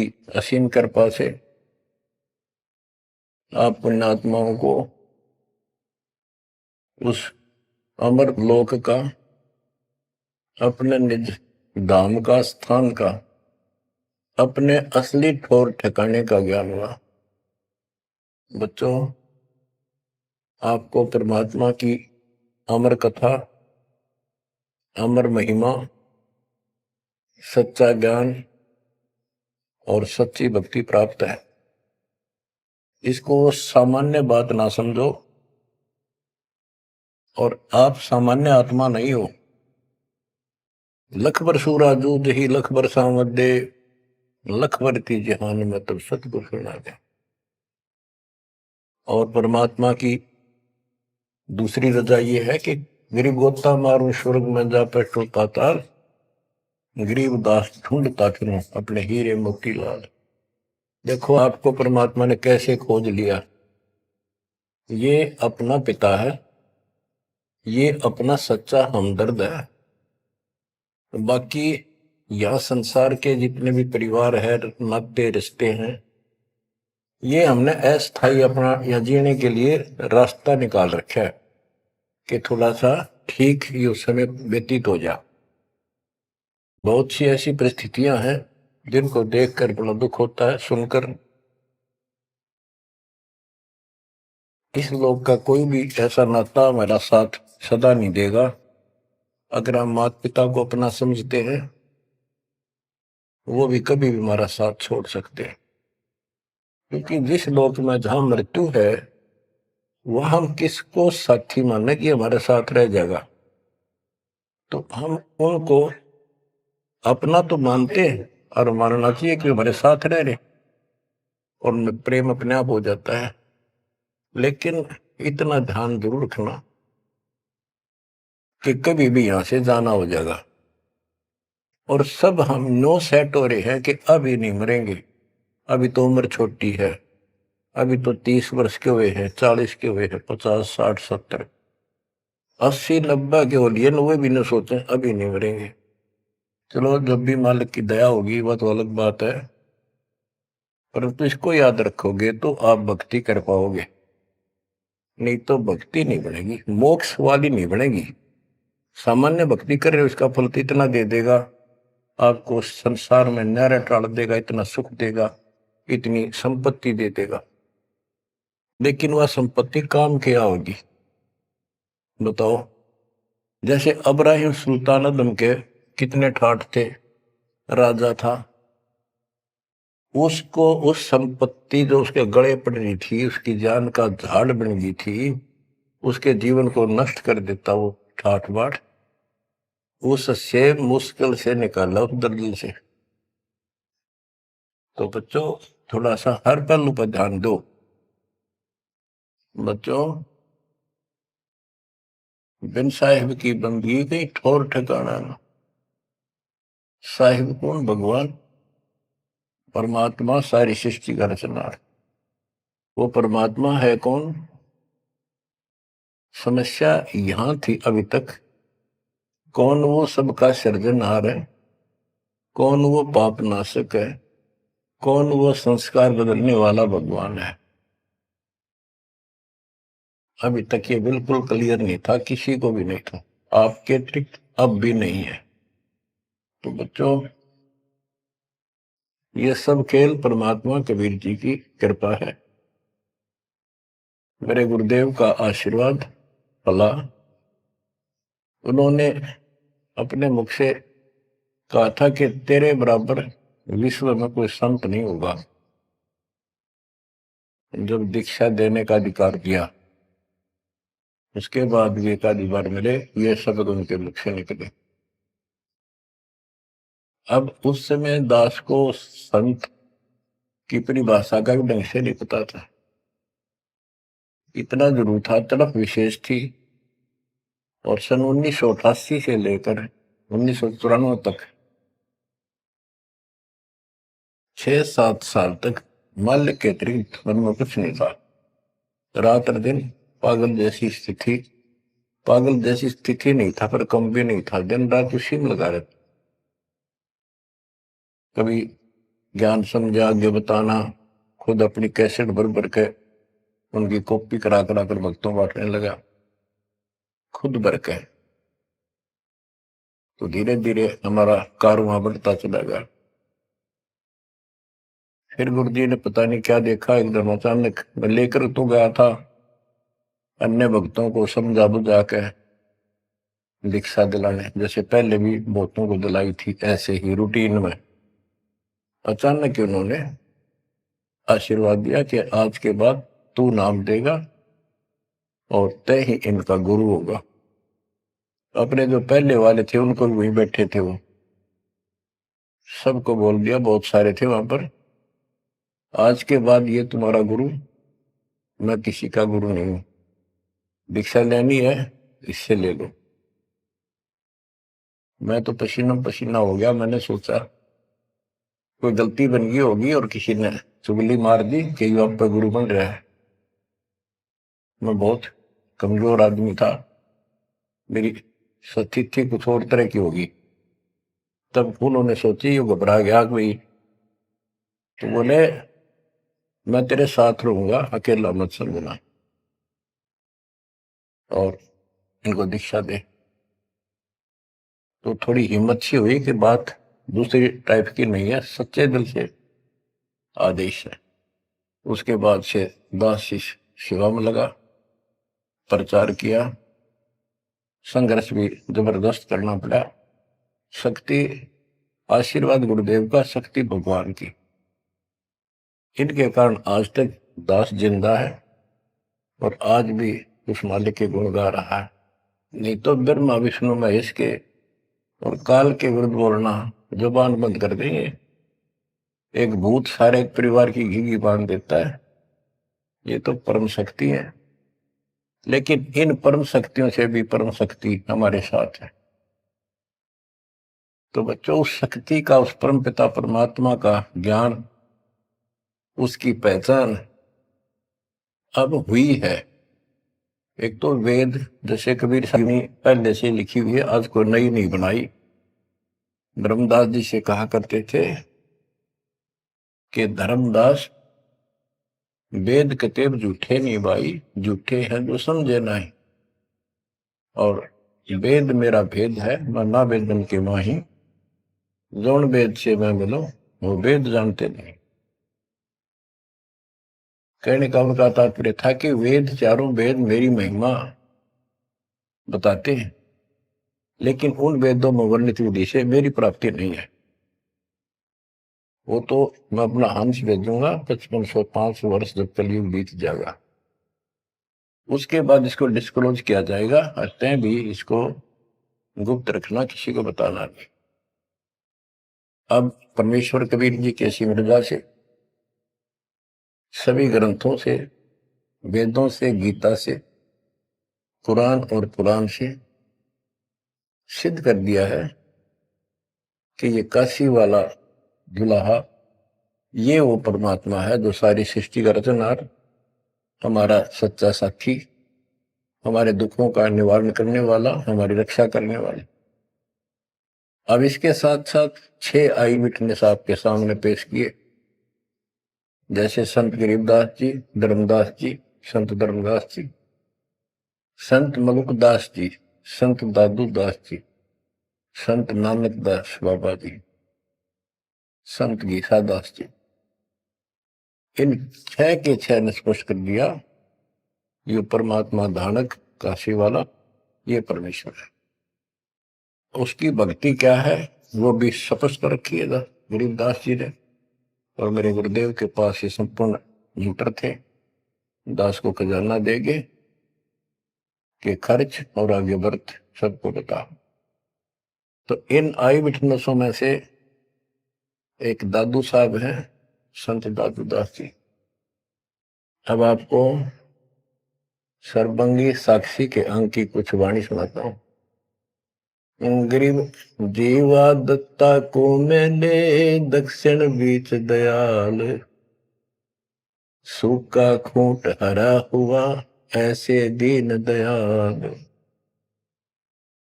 असीम कृपा से आप पुण्यात्माओं को उस अमर लोक का, अपने निज धाम का, स्थान का, अपने असली ठोर ठिकाने का ज्ञान हुआ। बच्चों, आपको परमात्मा की अमर कथा, अमर महिमा, सच्चा ज्ञान और सच्ची भक्ति प्राप्त है। इसको सामान्य बात ना समझो, और आप सामान्य आत्मा नहीं हो। लख बर सूरा जूद ही लख बर सामद दे, लख बर की जहान में तब सतगुरु सुना दे। और परमात्मा की दूसरी रजा ये है कि गरीब गोता मारू स्वर्ग में जा पेटो पाताल, गरीब दास ढूंढता फिरूं अपने हीरे मोती लाल। देखो आपको परमात्मा ने कैसे खोज लिया। ये अपना पिता है, ये अपना सच्चा हमदर्द है। बाकी यह संसार के जितने भी परिवार है, नाते रिश्ते हैं, ये हमने अस्थायी अपना या जीने के लिए रास्ता निकाल रखा है कि थोड़ा सा ठीक ये समय व्यतीत हो जा। बहुत सी ऐसी परिस्थितियां हैं जिनको देखकर बड़ा दुख होता है सुनकर। इस लोक का कोई भी ऐसा नाता हमारा साथ सदा नहीं देगा। अगर हम माता पिता को अपना समझते हैं, वो भी कभी भी हमारा साथ छोड़ सकते हैं। क्योंकि जिस लोक में जहां मृत्यु है, वह हम किसको साथी माने कि हमारे साथ रह जाएगा। तो हम उनको अपना तो मानते हैं और मानना चाहिए कि हमारे साथ रह रहे, और प्रेम अपने आप हो जाता है। लेकिन इतना ध्यान जरूर रखना कि कभी भी यहां से जाना हो जाएगा। और सब हम नो सेट हो रहे हैं कि अभी नहीं मरेंगे, अभी तो उम्र छोटी है, अभी तो 30 वर्ष के हुए हैं, 40 के हुए हैं, 50, 60, 70, 80, 90 के हो लिए, वे भी न सोचे अभी नहीं मरेंगे। चलो जब भी मालिक की दया होगी वह तो अलग बात है, परंतु इसको याद रखोगे तो आप भक्ति कर पाओगे। नहीं तो भक्ति नहीं बनेगी, मोक्ष वाली नहीं बनेगी। सामान्य भक्ति कर रहे हो, इसका फल तो इतना दे देगा, आपको संसार में न्यारा टाल देगा, इतना सुख देगा, इतनी संपत्ति दे देगा। लेकिन वह संपत्ति काम क्या होगी बताओ। जैसे अब्राहिम सुल्तान अदम के कितने ठाठ थे, राजा था, उसको उस संपत्ति जो उसके गले पड़ रही थी, उसकी जान का झाड़ बन गई थी, उसके जीवन को नष्ट कर देता वो ठाठ बाट, उससे मुश्किल से निकाला उस दर्द से। तो बच्चों थोड़ा सा हर पहलू पर ध्यान दो। बच्चों, बिन साहिब की बंदी गई ठोर ठिकाना ना। साहिब कौन? भगवान परमात्मा, सारी सृष्टि का रचना। वो परमात्मा है कौन? समस्या यहां थी अभी तक, कौन वो सबका सृजनहार है, कौन वो पाप नाशक है, कौन वो संस्कार बदलने वाला भगवान है। अभी तक ये बिल्कुल क्लियर नहीं था, किसी को भी नहीं था, आपके अतिरिक्त अब भी नहीं है। तो बच्चों, ये सब खेल परमात्मा कबीर जी की कृपा है, मेरे गुरुदेव का आशीर्वाद फला। उन्होंने अपने मुख से कहा था कि तेरे बराबर विश्व में कोई संत नहीं होगा। जब दीक्षा देने का अधिकार दिया, उसके बाद भी एक आधी बार मिले, ये शब्द उनके मुख से निकले। अब उस समय दास को संत की परिभाषा का भी ढंग से नहीं पता था। इतना जरूर था, तड़प विशेष थी। और सन 1988 से लेकर 1994 तक 6-7 साल तक माल्य के अतिरिक्त मन में कुछ नहीं था। रात दिन पागल जैसी स्थिति, पागल जैसी स्थिति नहीं था, पर कम भी नहीं था, दिन रात उसी में लगा रहता। कभी ज्ञान समझा आगे बताना, खुद अपनी कैसेट भर भर के उनकी कॉपी करा करा कर भक्तों बांटने लगा, खुद भर के। तो धीरे धीरे हमारा कारवां बढ़ता चला गया। फिर गुरु जी ने पता नहीं क्या देखा, एकदम अचानक मैं लेकर तो गया था, अन्य भक्तों को समझा बुझा के दीक्षा दिलाने, जैसे पहले भी बहुतों को दिलाई थी, ऐसे ही रूटीन में। अचानक ही उन्होंने आशीर्वाद दिया कि आज के बाद तू नाम देगा और तय ही इनका गुरु होगा। अपने जो पहले वाले थे उनको भी वहीं बैठे थे, वो सबको बोल दिया, बहुत सारे थे वहां पर, आज के बाद ये तुम्हारा गुरु, मैं किसी का गुरु नहीं हूं, दीक्षा लेनी है इससे ले लो। मैं तो पसीना पसीना हो गया। मैंने सोचा कोई गलती बन गई होगी और किसी ने चुगली मार दी कि ये आप पे गुरु बन रहा है। मैं बहुत कमजोर आदमी था, मेरी स्थिति कुछ और तरह की होगी। तब उन्होंने सोची, ये घबरा गया कोई, तो बोले मैं तेरे साथ रहूंगा, अकेला मत समझना, और इनको दीक्षा दे। तो थोड़ी हिम्मत सी हुई कि बात दूसरी टाइप की नहीं है, सच्चे दिल से आदेश है। उसके बाद से दास शिष्य सेवा में लगा, प्रचार किया, संघर्ष भी जबरदस्त करना पड़ा। शक्ति आशीर्वाद गुरुदेव का, शक्ति भगवान की, इनके कारण आज तक दास जिंदा है और आज भी उस मालिक के गुण गा रहा है। नहीं तो ब्रह्मा विष्णु महेश के और काल के विरुद्ध बोलना जुबान बंद कर देंगे। एक भूत सारे परिवार की घी बांध देता है, ये तो परम शक्ति है। लेकिन इन परम शक्तियों से भी परम शक्ति हमारे साथ है। तो बच्चों, उस शक्ति का, उस परम पिता परमात्मा का ज्ञान, उसकी पहचान अब हुई है। एक तो वेद, जैसे कबीर साहब ने पहले से लिखी हुई है, आज कोई नई नहीं बनाई। धर्मदास जी से कहा करते थे कि धर्मदास वेद कतेब झूठे नहीं भाई, झूठे हैं जो समझे नहीं। और वेद मेरा भेद है, मैं ना वेदन के माही, जौन वेद से मैं मिलो वो वेद जानते नहीं। कहने का उनका तात्पर्य था कि वेद, चारों वेद मेरी महिमा बताते हैं, लेकिन उन वेदों में वर्णित विधि से मेरी प्राप्ति नहीं है। वो तो मैं अपना हंस भेजूंगा 5505 वर्ष जब कलयुग बीत जाएगा, उसके बाद इसको डिस्क्लोज किया जाएगा। तय भी इसको गुप्त रखना, किसी को बताना नहीं। अब परमेश्वर कबीर जी कैसी मृदा से, सभी ग्रंथों से, वेदों से, गीता से, कुरान और पुराण से सिद्ध कर दिया है कि ये काशी वाला दुल्हा, ये वो परमात्मा है जो सारी सृष्टि का रचनहार, हमारा सच्चा साथी, हमारे दुखों का निवारण करने वाला, हमारी रक्षा करने वाला। अब इसके साथ साथ 6 आई विटनेस आपके सामने पेश किए, जैसे संत गरीबदास जी, धर्मदास जी, संत धर्मदास जी, संत मलुकदास जी, संत दादू दास जी, संत नानक दास बाबा जी, संत गीसा दास जी। इन 6 के 6 ने स्पष्ट कर दिया, ये परमात्मा धानक काशी वाला, ये परमेश्वर है। उसकी भक्ति क्या है वो भी स्पष्ट कर रखी है गरीबदास जी ने। और मेरे गुरुदेव के पास ये संपूर्ण मीटर थे, दास को खजाना देंगे कि खर्च और आगे वर्त सबको बता। तो इन आई विटनेसों में से एक दादू साहब हैं, संत दादू दास जी। अब आपको सर्वंगी साक्षी के अंक की कुछ वाणी सुनाता हूं। गरीब जीवा दत्ता को मैंने दक्षिण बीच दयाल, सूखा खूंट हरा हुआ ऐसे दीन दयाल।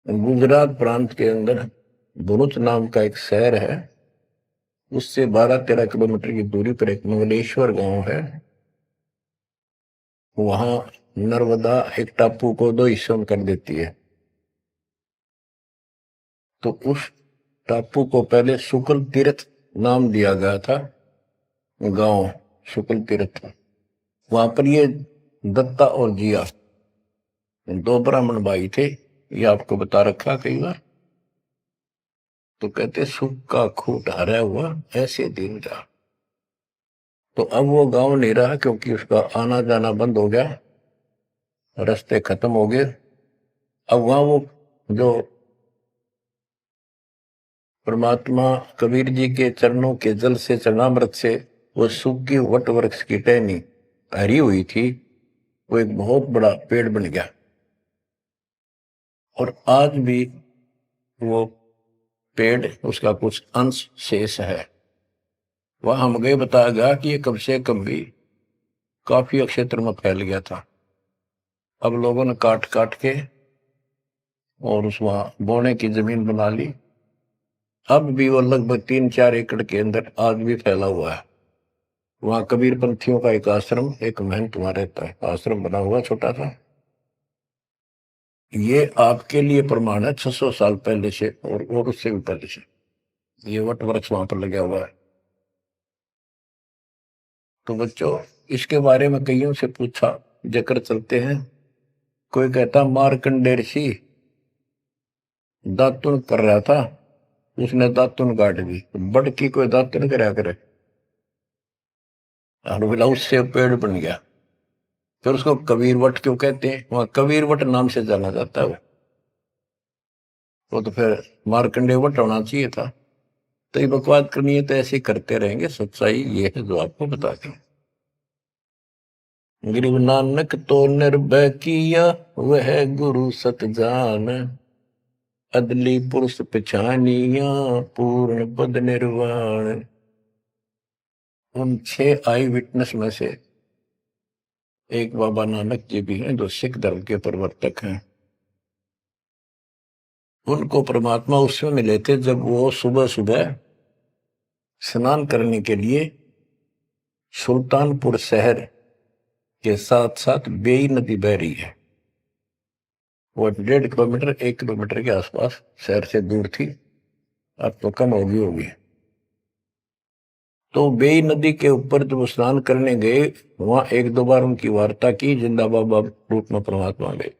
गुजरात प्रांत के अंदर भरूच नाम का एक शहर है, उससे 12-13 किलोमीटर की दूरी पर एक मंगलेश्वर गांव है। वहां नर्मदा एक टापू को 2 हिस्सों में कर देती है। तो उस टापू को पहले शुक्ल तीर्थ नाम दिया गया था, गांव शुक्ल तीर्थ। वहां पर ये दत्ता और जिया 2 ब्राह्मण भाई थे, ये आपको बता रखा कई बार। तो कहते सुख का खूट हरा हुआ ऐसे दिन का। तो अब वो गांव नहीं रहा, क्योंकि उसका आना जाना बंद हो गया, रास्ते खत्म हो गए। अब वहां वो जो परमात्मा कबीर जी के चरणों के जल से, चरणामृत से वो सूखी वट वृक्ष की टहनी हरी हुई थी, वो एक बहुत बड़ा पेड़ बन गया। और आज भी वो पेड़, उसका कुछ अंश शेष है। वह हम गए, बताया गया कि ये कम से कम भी काफी क्षेत्र में फैल गया था। अब लोगों ने काट काट के और उस वहां बोने की जमीन बना ली। अब भी वो लगभग 3-4 एकड़ के अंदर आज भी फैला हुआ है। वहां कबीर पंथियों का एक आश्रम, एक महंत वहां रहता है, आश्रम बना हुआ छोटा सा। ये आपके लिए प्रमाण है 600 साल पहले से, और उससे भी पहले से ये वट वृक्ष वहां पर लगा हुआ है। तो बच्चों, इसके बारे में कईयों से पूछा, जिक्र चलते हैं। कोई कहता मार्कंडेय ऋषि दातुन कर रहा था, उसने दातुन काट दी। बड़ की कोई दातुन कराया करे, और बोला उससे पेड़ बन गया। फिर उसको कबीर वट क्यों कहते हैं? वहां कबीर वट नाम से जाना जाता है वो तो फिर मार्कंडेय वट होना चाहिए था। तो ये बकवाद करनी है तो ऐसे ही करते रहेंगे। सच्चाई ये है जो आपको बता दें। गरीब नानक तो निर्भय किया, वह गुरु सत जान, अदली पुरुष पछानिया, पूर्ण पद निर्वाण। उन 6 आई विटनेस में से एक बाबा नानक जी भी हैं, जो सिख धर्म के प्रवर्तक हैं। उनको परमात्मा उस समय मिले थे जब वो सुबह सुबह स्नान करने के लिए सुल्तानपुर शहर के साथ साथ बेई नदी बह रही है, वो 1.5 किलोमीटर 1 किलोमीटर के आसपास शहर से दूर थी, अब तो कम होगी। तो बेई नदी के ऊपर जब स्नान करने गए, वहां 1-2 बार उनकी वार्ता की, जिंदा बाबा रूप में परमात्मा गए।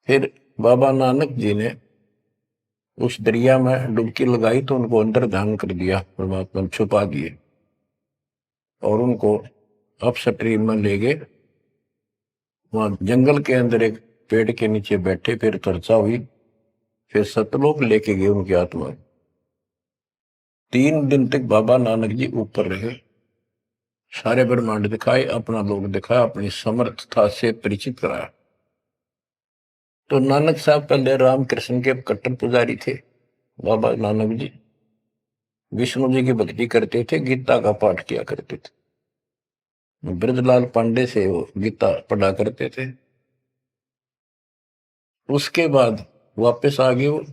फिर बाबा नानक जी ने उस दरिया में डुबकी लगाई तो उनको अंदर ध्यान कर दिया, परमात्मा ने छुपा दिए और उनको अपस्ट्रीम में ले गए। वहां जंगल के अंदर एक पेड़ के नीचे बैठे, फिर चर्चा हुई, फिर सतलोक लेके गए उनकी आत्मा। 3 दिन तक बाबा नानक जी ऊपर रहे, सारे ब्रह्मांड दिखाए, अपना लोक दिखाया, अपनी समर्थता से परिचित कराया। तो नानक साहब पहले रामकृष्ण के कट्टर पुजारी थे। बाबा नानक जी विष्णु जी की भक्ति करते थे, गीता का पाठ किया करते थे। ब्रजलाल पांडे से वो गीता पढ़ा करते थे। उसके बाद वापस आ गए वो।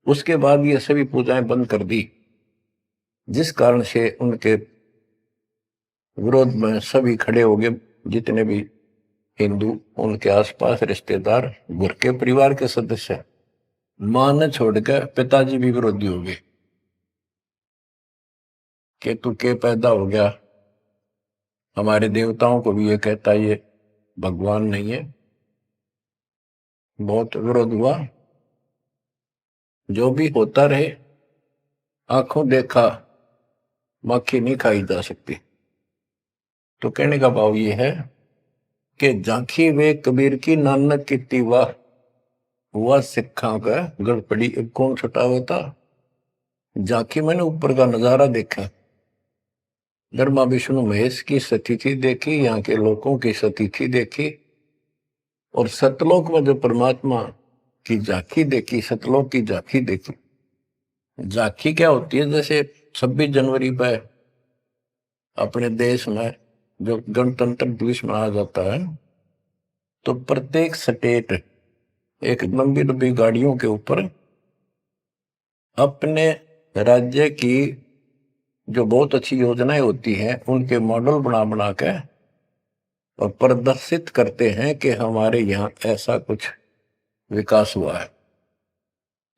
उसके बाद ये सभी पूजाएं बंद कर दी, जिस कारण से उनके विरोध में सभी खड़े हो गए, जितने भी हिंदू, उनके आसपास रिश्तेदार, घर के परिवार के सदस्य। मां ने छोड़कर पिताजी भी विरोधी हो गए कि तू के पैदा हो गया, हमारे देवताओं को भी ये कहता ये भगवान नहीं है। बहुत विरोध हुआ। जो भी होता रहे, आंखों देखा मक्खी नहीं खाई जा सकती। तो कहने का भाव ये है कि झांकी वे कबीर की नानक की वाह, हुआ सिखा का गड़पड़ी कौन छुटा होता। झांकी मैंने ऊपर का नजारा देखा, ब्रह्मा विष्णु महेश की स्थिति देखी, यहाँ के लोगों की स्थिति देखी, और सतलोक में जो परमात्मा की झांकी देखी, सतलोक की झांकी देखी। झांकी क्या होती है? जैसे 26 जनवरी पर अपने देश में जो गणतंत्र दिवस मनाया जाता है, तो प्रत्येक स्टेट एक लंबी लंबी गाड़ियों के ऊपर अपने राज्य की जो बहुत अच्छी योजनाएं होती हैं उनके मॉडल बना बना के और प्रदर्शित करते हैं कि हमारे यहाँ ऐसा कुछ विकास हुआ है।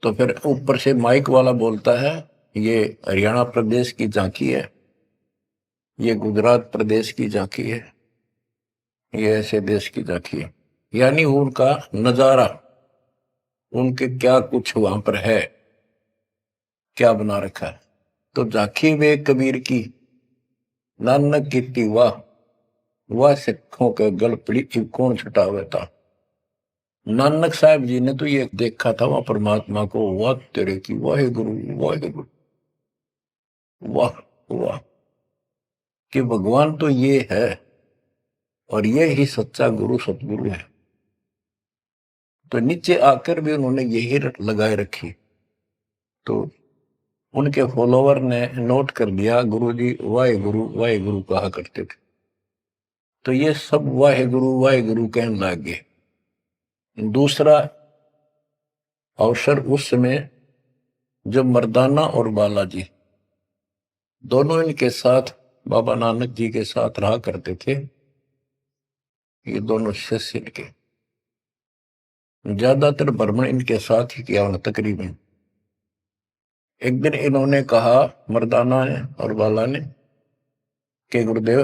तो फिर ऊपर से माइक वाला बोलता है ये हरियाणा प्रदेश की झांकी है, ये गुजरात प्रदेश की झांकी है, ये ऐसे देश की झांकी है। यानी उनका नजारा, उनके क्या कुछ वहां पर है, क्या बना रखा है। तो झांकी वे कबीर की, नानक की वाह, वाह सिखों के गल पड़ी थी कौन छुटावे था। नानक साहब जी ने तो ये देखा था वहां परमात्मा को, वाह तेरे की वाहे गुरु वाहे गुरु, वाह वाह, कि भगवान तो ये है और ये ही सच्चा गुरु सतगुरु है। तो नीचे आकर भी उन्होंने यही रट लगाए रखी। तो उनके फॉलोवर ने नोट कर लिया गुरु जी वाहे गुरु कहा करते थे। तो ये सब वाहे गुरु कहने लग गए। दूसरा अवसर उस समय जब मर्दाना और बालाजी दोनों इनके साथ बाबा नानक जी के साथ रहा करते थे। ये दोनों शिष्य इनके ज्यादातर भ्रमण इनके साथ ही किया उन्होंने तकरीबन। एक दिन इन्होंने कहा मर्दाना ने और बाला ने कि गुरुदेव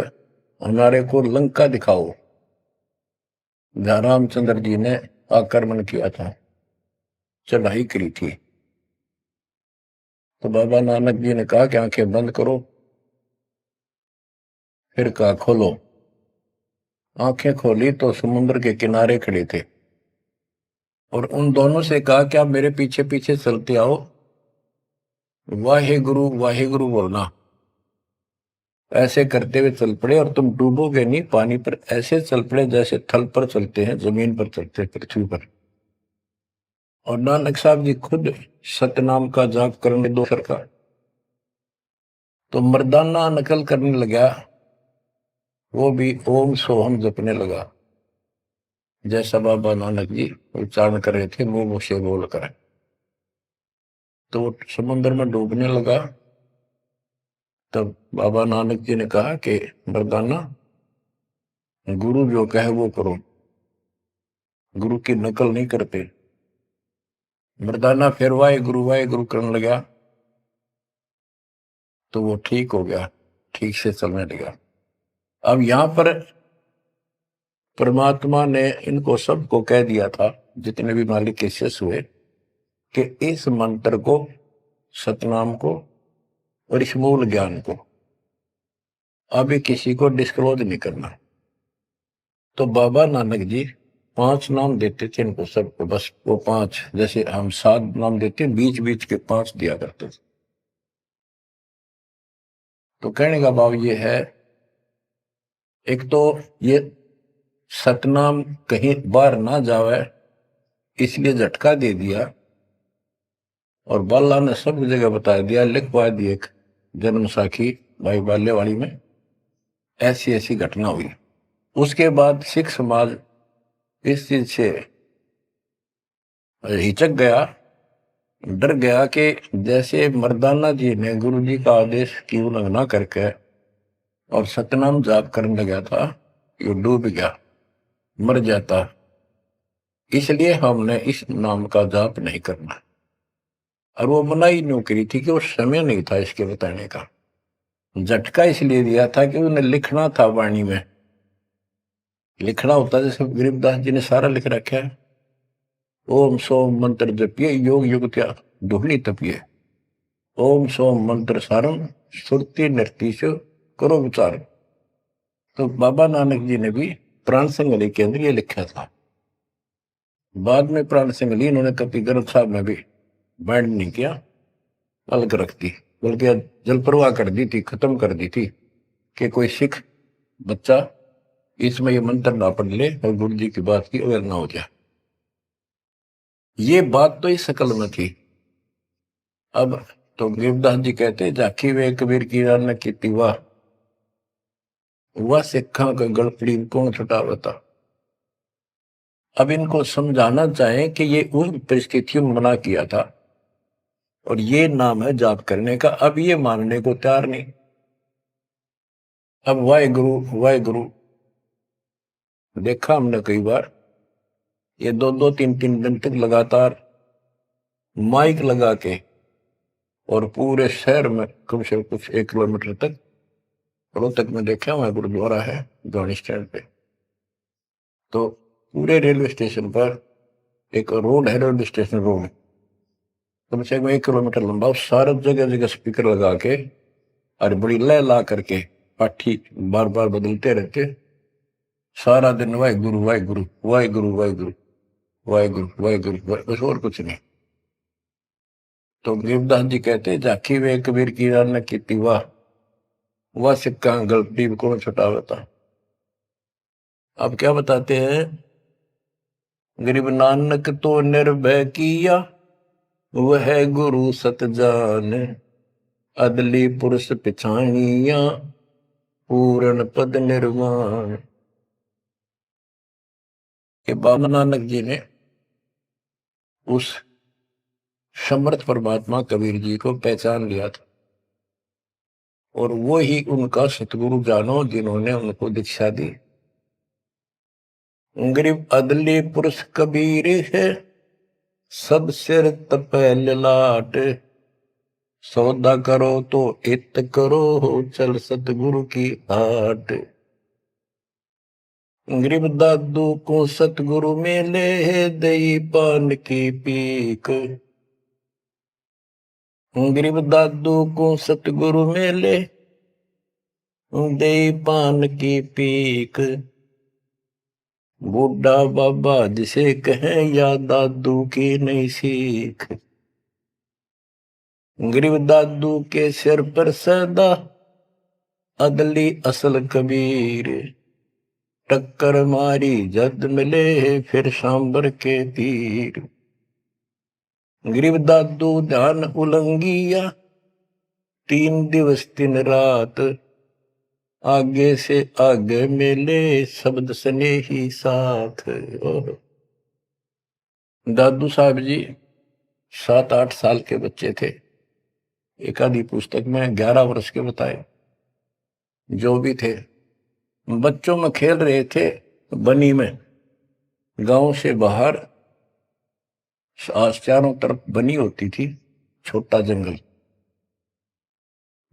हमारे को लंका दिखाओ, जहां रामचंद्र जी ने आक्रमण किया था, चढ़ाई करी थी। तो बाबा नानक जी ने कहा कि आंखें बंद करो, फिर कहा खोलो। आंखें खोली तो समुद्र के किनारे खड़े थे और उन दोनों से कहा कि आप मेरे पीछे पीछे चलते आओ, वाहे गुरु बोलना। ऐसे करते हुए चल पड़े और तुम डूबोगे नहीं, पानी पर ऐसे चल पड़े जैसे थल पर चलते हैं, जमीन पर चलते हैं, पृथ्वी पर। और नानक साहब जी खुद सतनाम का जाप करने दो सरकार। तो मर्दाना नकल करने लगा, वो भी ओम सोहम जपने लगा जैसा बाबा नानक जी उच्चारण कर रहे थे मुंह से बोल कर। तो वो समुद्र में डूबने लगा। तब बाबा नानक जी ने कहा कि मर्दाना गुरु जो कहे वो करो, गुरु की नकल नहीं करते। मर्दाना फिर वाहे गुरु करने लगा तो वो ठीक हो गया, ठीक से चलने लगा। अब यहां पर परमात्मा ने इनको सबको कह दिया था, जितने भी मालिक के शिष्य हुए, कि इस मंत्र को, सतनाम को और इस मूल ज्ञान को अभी किसी को डिस्क्लोज नहीं करना। तो बाबा नानक जी 5 नाम देते थे इनको सबको, बस वो 5, जैसे हम 7 नाम देते, बीच बीच के 5 दिया करते थे। तो कहने का भाव ये है, एक तो ये सतनाम कहीं बाहर ना जावे इसलिए झटका दे दिया, और बाला ने सब जगह बता दिया, लिखवा दी एक जन्म साखी भाई बाल्यवाड़ी में ऐसी ऐसी घटना हुई। उसके बाद सिख समाज इस चीज से हिचक गया, डर गया कि जैसे मर्दाना जी ने गुरु जी का आदेश की उल्लंघना करके और सतनाम जाप करने लगा था, ये डूब गया, मर जाता, इसलिए हमने इस नाम का जाप नहीं करना। और वो मनाही नहीं करी थी कि वो समय नहीं था इसके बताने का। झटका इसलिए दिया था कि उन्हें लिखना था वाणी में, लिखना होता जैसे गरीबदास जी ने सारा लिख रखा है, ओम सोम मंत्र जपिए योग युग त्या ढूंढनी तपिए, ओम सोम मंत्र सारम सुरती नृतीश करो विचार। तो बाबा नानक जी ने भी प्राण संगली के अंदर ये लिखा था। बाद में प्राण संगली इन्होंने कपि ग्रंथ साहब में भी बैंड नहीं किया, अलग रख दी, बल्कि जल प्रवाह कर दी थी, खत्म कर दी थी कि कोई सिख बच्चा इसमें ये मंत्र ना पढ़ ले और गुरु जी की बात की अवेयर ना हो जाए। ये बात तो इस शकल में थी। अब तो गरीबदास जी कहते झाकी वे कबीर की रान की वाह, वह सिखा का गड़पड़ी कौन छुटावता। अब इनको समझाना चाहें कि ये उन परिस्थितियों में मना किया था और ये नाम है जाप करने का। अब ये मानने को तैयार नहीं। अब वाहिगुरु वाहिगुरु देखा हमने कई बार, ये 2-2 3-3 दिन तक लगातार माइक लगा के और पूरे शहर में कम से कम कुछ 1 किलोमीटर तक, रोहतक में देखा वहां गुरुद्वारा है गाड़ी स्टैंड पे, तो पूरे रेलवे स्टेशन पर एक रोड है, रेलवे स्टेशन रोड कम से कम 1 किलोमीटर लंबा, सारे जगह जगह स्पीकर लगा के और बड़ी लय ला करके पाठी बार बार बदलते रहते, सारा दिन वाहिगुरु वाहिगुरु वाहिगुरु वाहिगुरु वाहिगुरु वाहिगुरु, बस और कुछ नहीं। तो गरीबदास जी कहते झाकी वे कबीर की न की वाह, वह सिक्का गलती कौन छुटावता। अब क्या बताते हैं, गरीब नानक तो निर्भय किया, वह गुरु सत जान, अदली पुरुष पिछानिया, पूर्ण पद निर्वाण। के बाबा नानक जी ने उस समर्थ परमात्मा कबीर जी को पहचान लिया था, और वो ही उनका सतगुरु जानो जिन्होंने उनको दीक्षा दी। गरीब अदली पुरुष कबीर है, सब सिर तपै ललाट, सौदा करो तो इत करो, चल सतगुरु की आट। गरीब दादू को सतगुरु मेले, दई पान की पीक। गरीब दादू को सतगुरु मेले, दई पान की पीक। बूढ़ा बाबा जिसे कहें, या दादू की नई सीख। गरीब दादू के सिर पर सदा, अदली असल कबीर। टक्कर मारी जद मिले, फिर सांबर के तीर। गरीब दादू ध्यान उलंगिया, 3 दिवस 3 रात। आगे से आगे मिले, शब्द सने ही साथ। दादू साहब जी 7-8 साल के बच्चे थे, एक आधी पुस्तक में 11 वर्ष के बताए। जो भी थे, बच्चों में खेल रहे थे बनी में, गांव से बाहर चारों तरफ बनी होती थी, छोटा जंगल,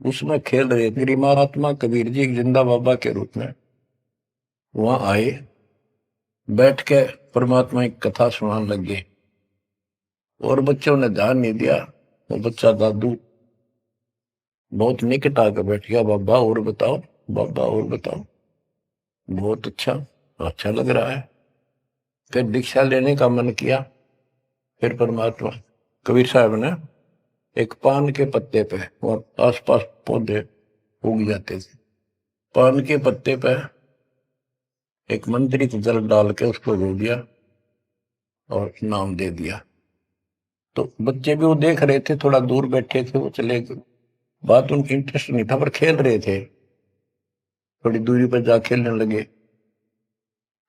उसमें खेल रहे थे। मेरी महात्मा कबीर जी जिंदा बाबा के रूप में वहां आए, बैठ के परमात्मा की कथा सुनाने लग गए, और बच्चों ने ध्यान नहीं दिया। वो बच्चा दादू बहुत निकट आकर बैठ गया, बाबा और बताओ, बाबा और बताओ। बहुत अच्छा, अच्छा लग रहा है। फिर दीक्षा लेने का मन किया। फिर परमात्मा कबीर साहब ने एक पान के पत्ते पे, और आसपास पौधे उग जाते थे, पान के पत्ते पे एक मंत्रित जल डाल के उसको धो दिया और नाम दे दिया। तो बच्चे भी वो देख रहे थे, थोड़ा दूर बैठे थे, वो चले गए। बात उनकी इंटरेस्ट नहीं था, पर खेल रहे थे, थोड़ी दूरी पर जा खेलने लगे।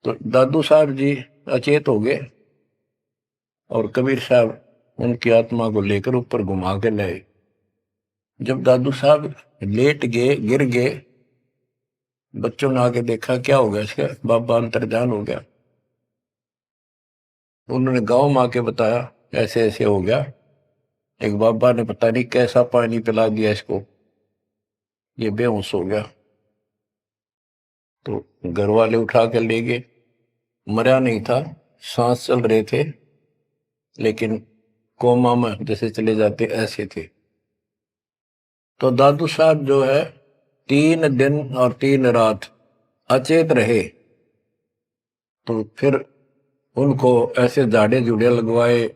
तो दादू साहब जी अचेत हो गए, और कबीर साहब उनकी आत्मा को लेकर ऊपर घुमा के लाए। जब दादू साहब लेट गए, गिर गए, बच्चों ने आके देखा क्या हो गया इसका, बाबा अंतर्ध्यान हो गया। उन्होंने गांव में आके बताया ऐसे ऐसे हो गया, एक बाबा ने पता नहीं कैसा पानी पिला दिया इसको, ये बेहोश हो गया। तो घर वाले उठा कर ले गए, मरा नहीं था, सांस चल रहे थे, लेकिन कोमा में जैसे चले जाते ऐसे थे। तो दादू साहब जो है 3 दिन और 3 रात अचेत रहे। तो फिर उनको ऐसे झाड़े जुड़े लगवाए,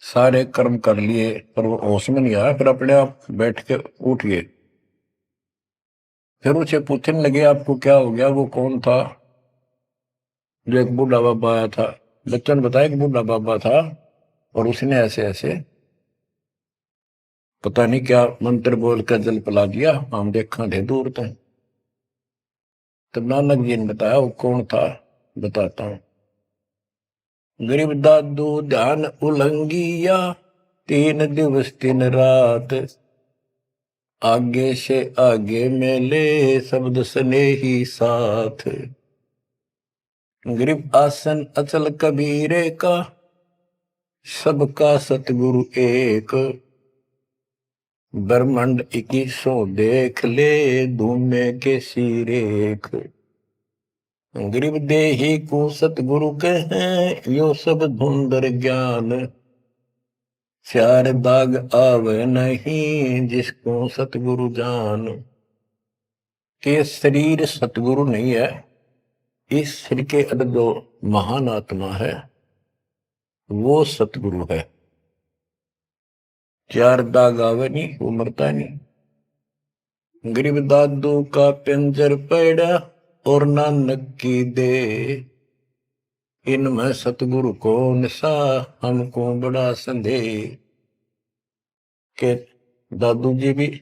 सारे कर्म कर लिए, पर वो होश में नहीं आया। फिर अपने आप बैठ के उठ गए। फिर उसे पूछने लगे आपको क्या हो गया, वो कौन था, जो एक बूढ़ा बाबा आया था। बच्चों ने बताया कि बूढ़ा बाबा था, और उसने ऐसे ऐसे पता नहीं क्या मंत्र बोल कर जल पिला दिया, हम देखा थे दूर थे। तब नानक जी ने बताया वो कौन था, बताता हूं। गरीब दादू ध्यान उलंगिया, तीन दिवस तीन रात, आगे से आगे मेले शब्द स्नेही साथ। ग्रीव आसन अचल कबीरे का, सबका सतगुरु एक। ब्रह्मांड 2100 देख ले, धूमे के सिरेख। ग्रीव देही को सतगुरु कहें, यो सब धुंधर ज्ञान। चार दाग आवे नहीं, जिसको सतगुरु जान। के शरीर सतगुरु नहीं है, इस शरीर के अंदर जो महान आत्मा है वो सतगुरु है। चार दाग आवे नहीं, वो मरता नहीं। गरीब दादू का पिंजर पड़ा, और नानक की दे। इनमें सतगुरु को निशा, हमको बड़ा संदेह। के दादू जी भी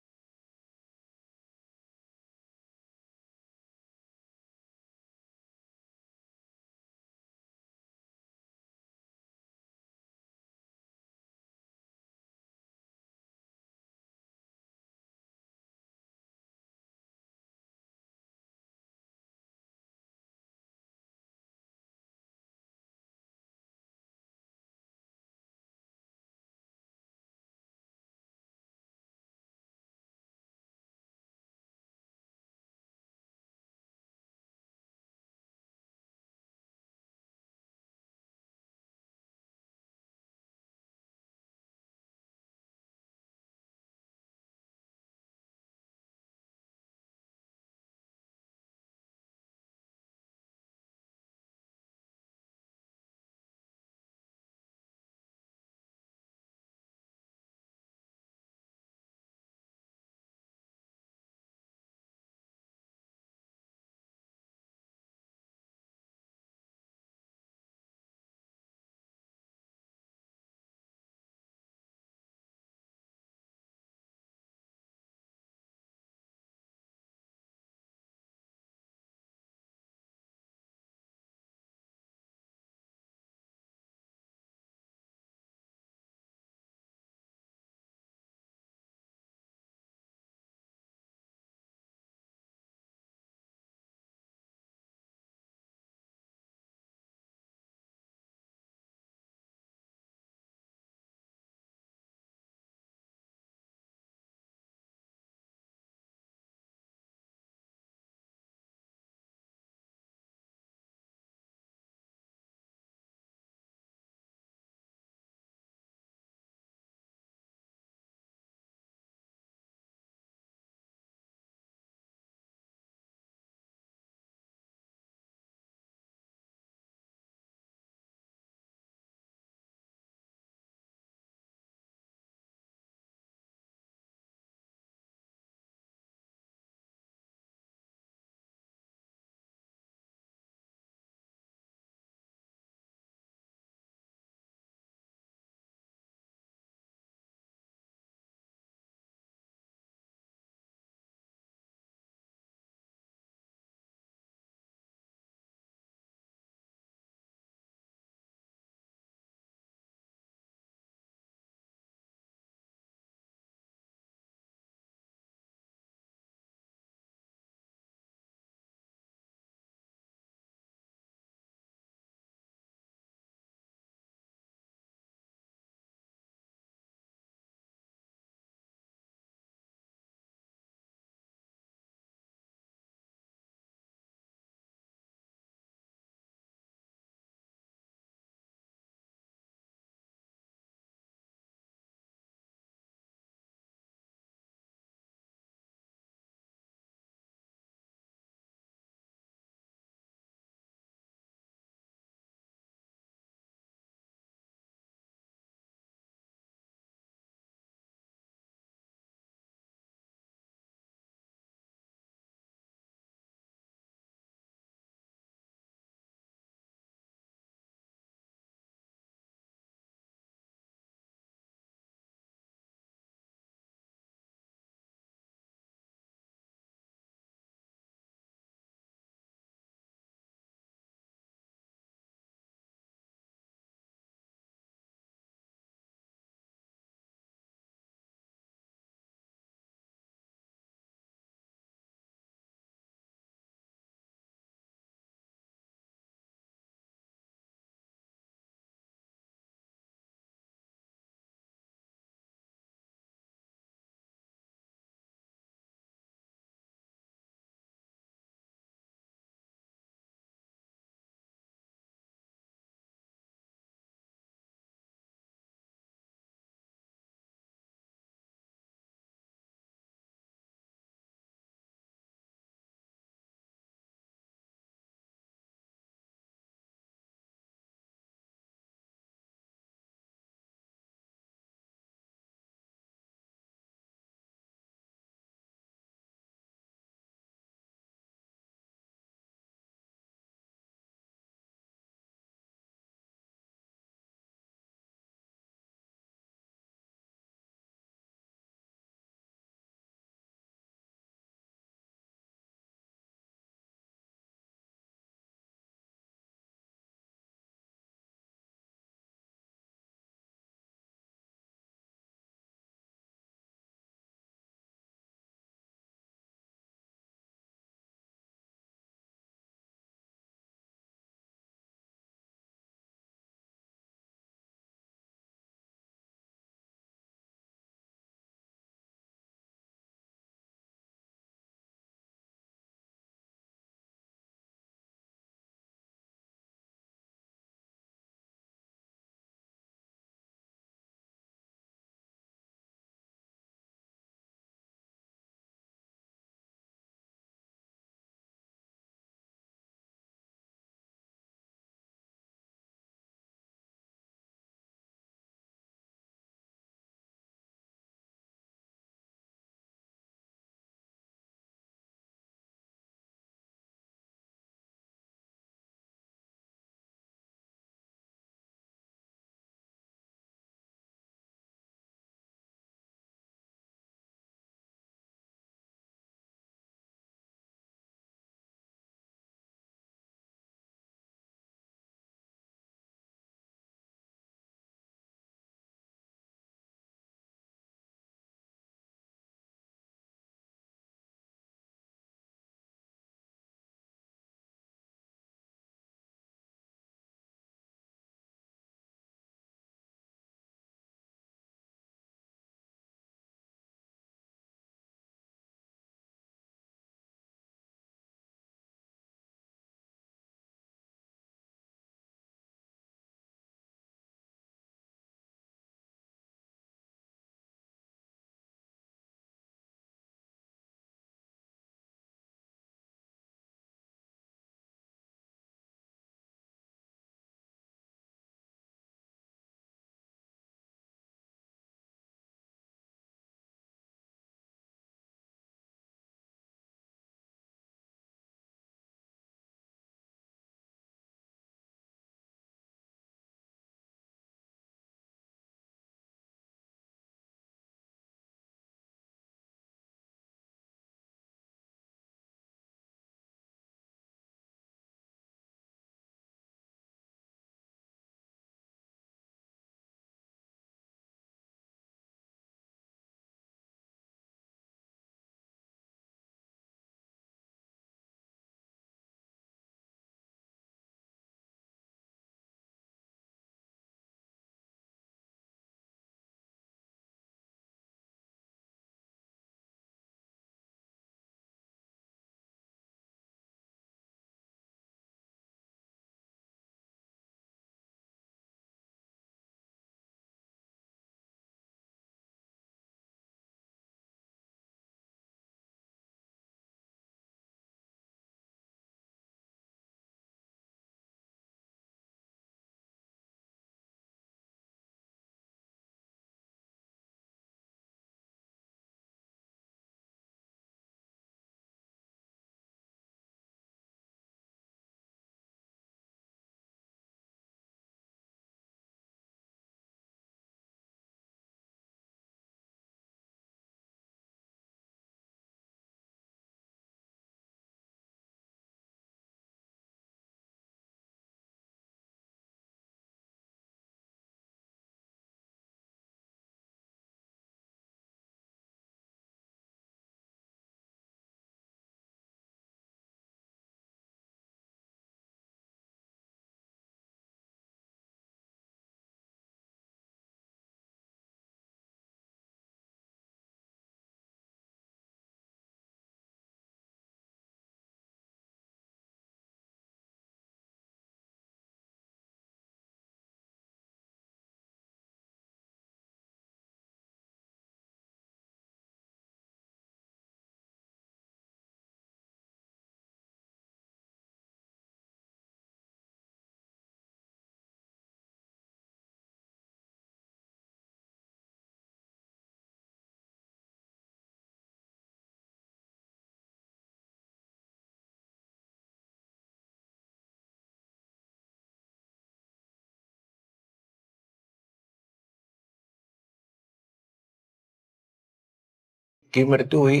की मृत्यु हुई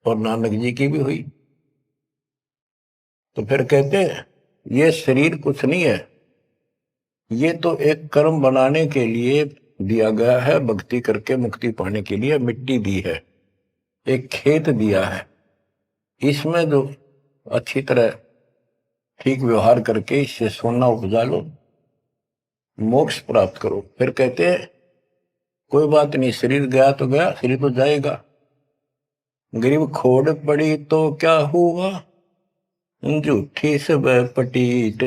और नानक जी की भी हुई। तो फिर कहते हैं ये शरीर कुछ नहीं है, ये तो एक कर्म बनाने के लिए दिया गया है, भक्ति करके मुक्ति पाने के लिए मिट्टी दी है, एक खेत दिया है, इसमें जो अच्छी तरह ठीक व्यवहार करके इससे सोना उपजा लो, मोक्ष प्राप्त करो। फिर कहते हैं कोई बात नहीं, शरीर गया तो गया, शरीर तो जाएगा। गरीब खोड़ पड़ी तो क्या हुआ, झूठी सब पटीट,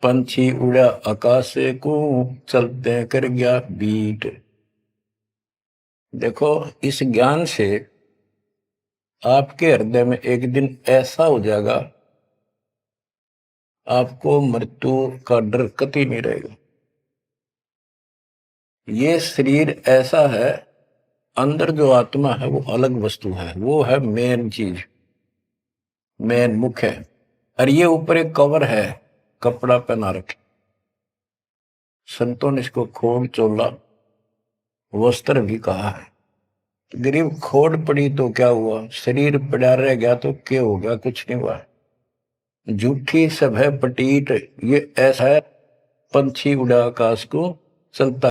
पंछी उड़ा आकाश को, चलते कर गया बीट। देखो, इस ज्ञान से आपके हृदय में एक दिन ऐसा हो जाएगा, आपको मृत्यु का डर कतई नहीं रहेगा। ये शरीर ऐसा है, अंदर जो आत्मा है वो अलग वस्तु है, वो है मेन चीज, मेन मुख्य है। और ये ऊपर एक कवर है, कपड़ा पहना रखे। संतों ने इसको खोड़ चोला वस्त्र भी कहा है। गरीब खोड़ पड़ी तो क्या हुआ, शरीर पड़ा रह गया तो क्या हो गया, कुछ नहीं हुआ। झूठी सब है पटीट, ये ऐसा है पंछी उड़ा आकाश को, चलता